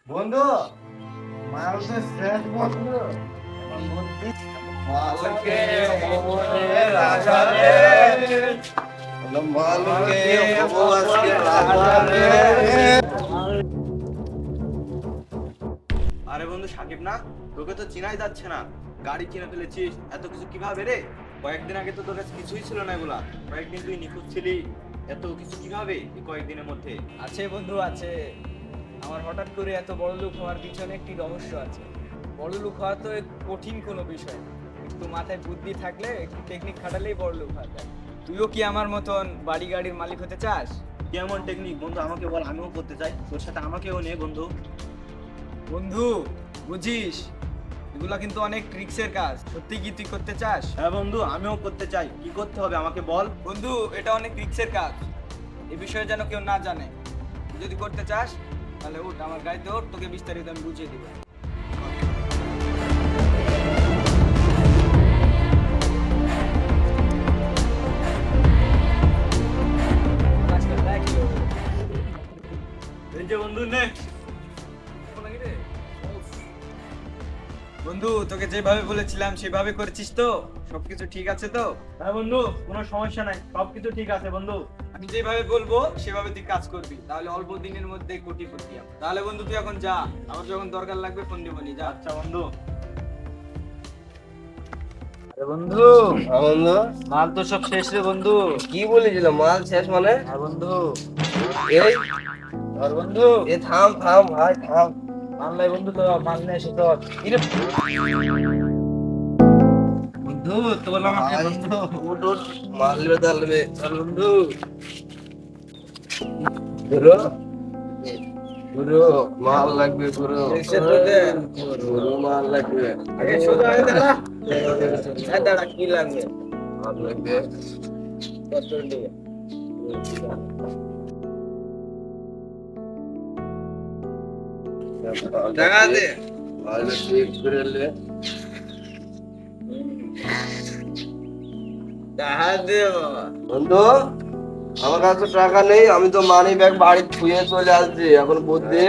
বন্ধু, মাল তো শেষ বন্ধু। এখন বুদ্ধি মালকে মোহনে রাজা রে, মালকে আজকে রাজা রে। আরে বন্ধু সাকিব না, তোকে তো চিনাই যাচ্ছে না। গাড়ি কিনে ফেলেছিস, এত কিছু কিভাবে রে? কয়েকদিন আগে তো তোর কাছে কিছুই ছিল না এগুলা। কয়েকদিন তুই নিখোঁজ ছিলি, এত কিছু কিভাবে এই কয়েকদিনের মধ্যে? আছে বন্ধু আছে। আমার হঠাৎ করে এত বড় লোক হওয়ার পিছনে একটি রহস্য আছে। বড় লোক হওয়া তো কঠিন কোনো বিষয় না, একটু মাথায় বুদ্ধি থাকলে একটু টেকনিক খাটালেই বড় লোক হওয়া যায়। তুইও কি আমার মতন বাড়ি গাড়ির মালিক হতে চাস? কেমন টেকনিক বন্ধু আমাকে বল, আমিও করতে চাই। তোর সাথে আমাকেও নে বন্ধু। বন্ধু বুঝিস, এগুলা কিন্তু অনেক ট্রিক্সের কাজ। সত্যি কি তুই করতে চাস? হ্যাঁ বন্ধু, আমিও করতে চাই। কি করতে হবে আমাকে বল। বন্ধু এটা অনেক রিস্কের কাজ, এ বিষয়ে যেন কেউ না জানে। তুই যদি করতে চাস তাহলে উঠ, আমার গাড়িতে ওঠ, তোকে বিস্তারিত আমি বুঝিয়ে দিব। আজকাল দেখ কি হলো। এই যে বন্ধু নে। বন্ধু তোকে যেভাবে বলেছিলাম সেভাবে করেছিস তো? সবকিছু ঠিক আছে তো? হ্যাঁ বন্ধু, কোনো সমস্যা নাই, সবকিছু ঠিক আছে বন্ধু। আমি যেভাবে বলবো সেভাবে তুই কাজ করবি, তাহলে অল্প দিনের মধ্যে কোটিপতি হবি। তাহলে বন্ধু তুই এখন যা, আমার যখন দরকার লাগবে ফোন দিবনি, যা। আচ্ছা বন্ধু। বন্ধু, বন্ধু, মাল তো সব শেষ রে বন্ধু। কি বলেছিল মাল শেষ মানে? হ্যাঁ বন্ধু। এই আর বন্ধু এ থাম থাম ভাই থাম। মাল নাই বন্ধু, তো মাল নিয়ে এসে তো বন্ধু তোর আমাকে বন্ধু। উঠ উঠ, মাল নেবে তাহলে। চল বন্ধু। গুরু গুরু মাল লাগবে গুরু। গুরু মাল লাগবে। আগে সোজা হয়ে দাঁড়া। হ্যাঁ দাঁড়া, কি লাগবে? মাল লাগবে। কত টাকা? টাকা দে। মাল ঠিক করে লে। টাকা দে বাবা। বন্ধু, আমার কাছে টাকা নেই, আমি তো মানি ব্যাগ বাড়ি থুয়ে চলে আসছি। এখন বুদ্ধি।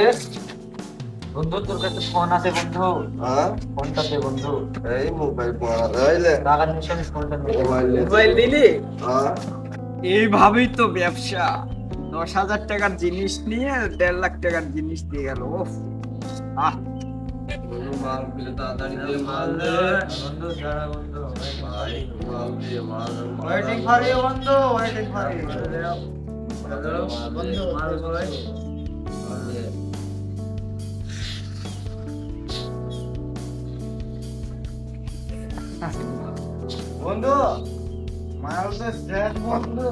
বন্ধু তোর কাছে ফোন আছে বন্ধু? হ্যাঁ, ফোনটা দে বন্ধু। এই মোবাইল পড়া রইলে। টাকা নিয়ে আমি ফোনটা দে। মোবাইল নে। মোবাইল দিলি? হ্যাঁ, এইভাবেই তো ব্যবসা। 10,000 টাকার জিনিস নিয়ে 1.5 লাখ টাকার জিনিস দিয়ে গেল। ওফ, আহ বন্ধু মাল পেলে তাড়াতাড়ি দে, মাল দে। বন্ধু দাঁড়া বন্ধু। ভাই মাল দে, মাল ওয়েটিং ফর ইউ বন্ধু, ওয়েটিং ফর ইউ। বন্ধু মাল ভাই। মাল দে। বন্ধু, মাল তো শেষ বন্ধু।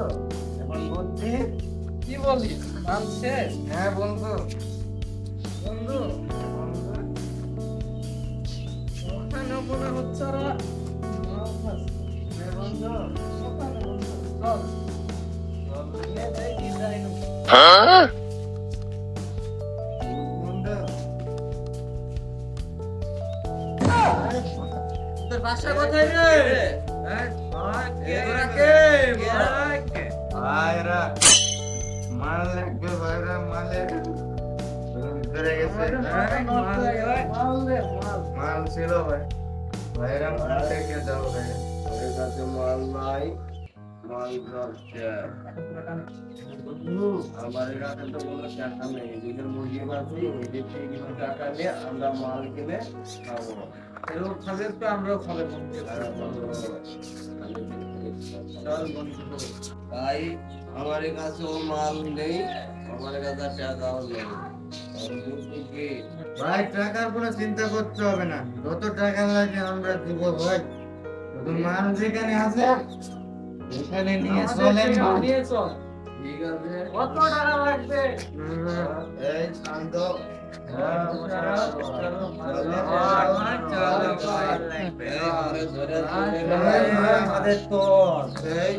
এখন বুদ্ধি। কি বলিস, মাল শেষ? হ্যাঁ বন্ধু। বন্ধু ওখানে মনে হচ্ছে ওরা মাল খাচ্ছে। হ্যাঁ বন্ধু। ওখানে বন্ধু চল নিয়ে যাই ডিজাইন। বন্ধু, তোর বাসা কোথায় রে? হ্যাঁ কে কে ভাইরা মাল লাগবে, ভাইরা মালের ধরে গেছে। মাল ছিল ভাই, ভাইরা মাল রেখে যাও ভাই। ওদের কাছে মাল নাই, মাল দরকার। আমার কাছে তো কোনো টাকা নেই, দুজন মুরগি মারছি, ওই দিক থেকে কিছু টাকা নিয়ে আমরা মাল কিনে খাবো। এরকম খাবে তো আমরাও খাবো বন্ধু। চল বন্ধু। ভাই আমার কাছে মাল নেই, আমার কাছে টাকাও নেই। ভাই টাকার কোনো চিন্তা করতে হবে না, যত টাকা লাগে আমরা দিব ভাই। শুধু মাল যেখানে আছে এখানে নিয়ে চলেন। নিয়ে চল। ঠিক আছে, কত টাকা লাগবে? এই শান্ত। আমাদের তো এই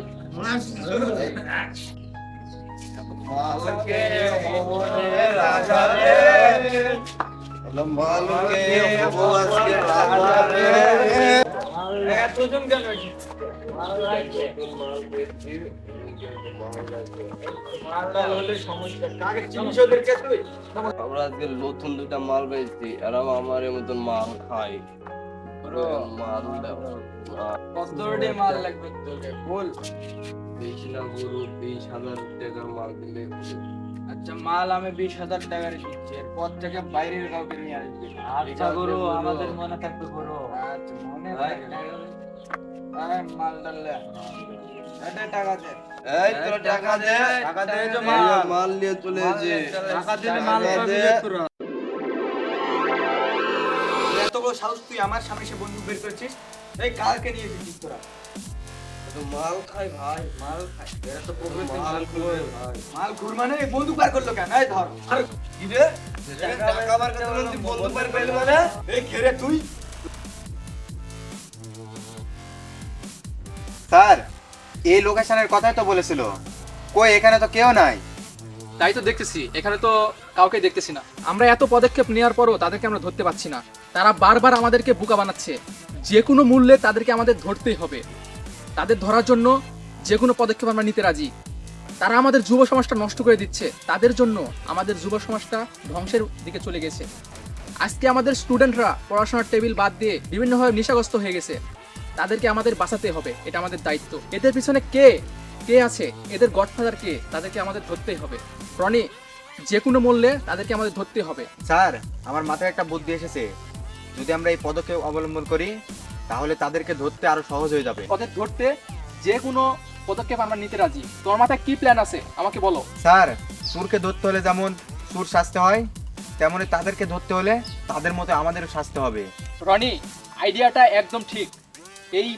মালকে মোহনে রাজা রে, মালকে আজকে রাজা রে। এতজন কেন? মালটা হলে সমস্যা কাকে চিনিস ওদেরকে তুই? আমরা আজকে নতুন দুটা মাল পেয়েছি এরা আমার মতন মাল খাই বড় মাল কতটি মাল লাগবে তোকে বল। বেশি না গরু 20,000 টাকার মাল দিলে আচ্ছা মাল আমি 20,000 টাকার দিচ্ছি, এরপর থেকে বাইরের কাউকে নিয়ে আসবি। আচ্ছা গুরু, আমাদের মনে থাকবে গুরু। আচ্ছা মনে থাকবে। আরে মাল ডাললে এটা টাকা দে। এই তোরা টাকা দে। টাকা দে যে এই মাল। মাল নিয়ে চলে যে টাকা দিলে মাল পাবি তোরা। এত বড় সাহস তুই আমার সামনে এসে বন্দুক বের করেছিস? এই কালকে নিয়ে এসেছিস তোরা? তো মাল খাই ভাই, মাল খাই এরা তো প্রকৃতির মাল খাবে ভাই। মাল ঘুর মানে এই বন্দুক বার করলো কেন? এই ধর। আর কি রে? টাকা বার করতে বললি বন্দুক বার করলি মানে? এই ঘেরে তুই স্যার এই লোকেশনের কথাই তো বলেছিল, কই এখানে তো কেউ নাই। তাই তো দেখতেছি, এখানে তো কাউকে দেখতেছি না। আমরা এত পদক্ষেপ নেওয়ার পরও তাদেরকে আমরা ধরতে পারছি না। তারা বারবার আমাদেরকে বোকা বানাচ্ছে। যে কোনো মূল্যে তাদেরকে আমাদের ধরতেই হবে। তাদের ধরার জন্য যে কোনো পদক্ষেপ আমরা নিতে রাজি। তারা আমাদের যুব সমাজটা নষ্ট করে দিচ্ছে। তাদের জন্য আমাদের যুব সমাজটা ধ্বংসের দিকে চলে গেছে। আজকে আমাদের স্টুডেন্টরা পড়াশোনার টেবিল বাদ দিয়ে বিভিন্নভাবে নেশাগ্রস্ত হয়ে গেছে। তাদেরকে আমাদের বাঁচাতে হবে, এটা আমাদের দায়িত্ব। এদের পিছনে কে কে আছে, এদের গডফাদার কে, তাদেরকে আমাদের ধরতেই হবে। রনি, যে কোনো মূল্যে তাদেরকে আমাদের ধরতে হবে। স্যার আমার মাথায় একটা বুদ্ধি এসেছে, যদি আমরা এই পদক্ষেপ অবলম্বন করি তাহলে তাদেরকে ধরতে আরো সহজ হয়ে যাবে। ওদের ধরতে যে কোনো পদক্ষেপ আমরা নিতে রাজি। তোর মাথায় কি প্ল্যান আছে আমাকে বলো। স্যার সুরকে ধরতে হলে যেমন সুর শাস্তি হয়, তেমনি তাদেরকে ধরতে হলে তাদের মতো আমাদেরও শাস্তি হবে। রনি, আইডিয়াটা একদম ঠিক। এই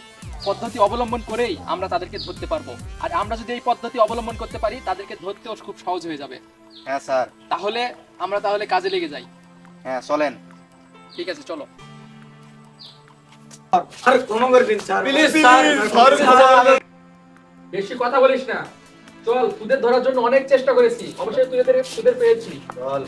পদ্ধতি অবলম্বন করেই আমরা তাদেরকে ধরতে পারবো। আর আমরা যদি এই পদ্ধতি অবলম্বন করতে পারি তাদেরকে ধরতেও খুব সহজ হয়ে যাবে। হ্যাঁ স্যার। তাহলে আমরা কাজে লেগে যাই। হ্যাঁ চলেন। ঠিক আছে, চলো। আর ক্ষমা করবেন স্যার। Please sir. বেশি কথা বলিস না, চল। তোদের ধরার জন্য অনেক চেষ্টা করেছি, অবশ্যই তুই তোদের পেয়েছি। চল।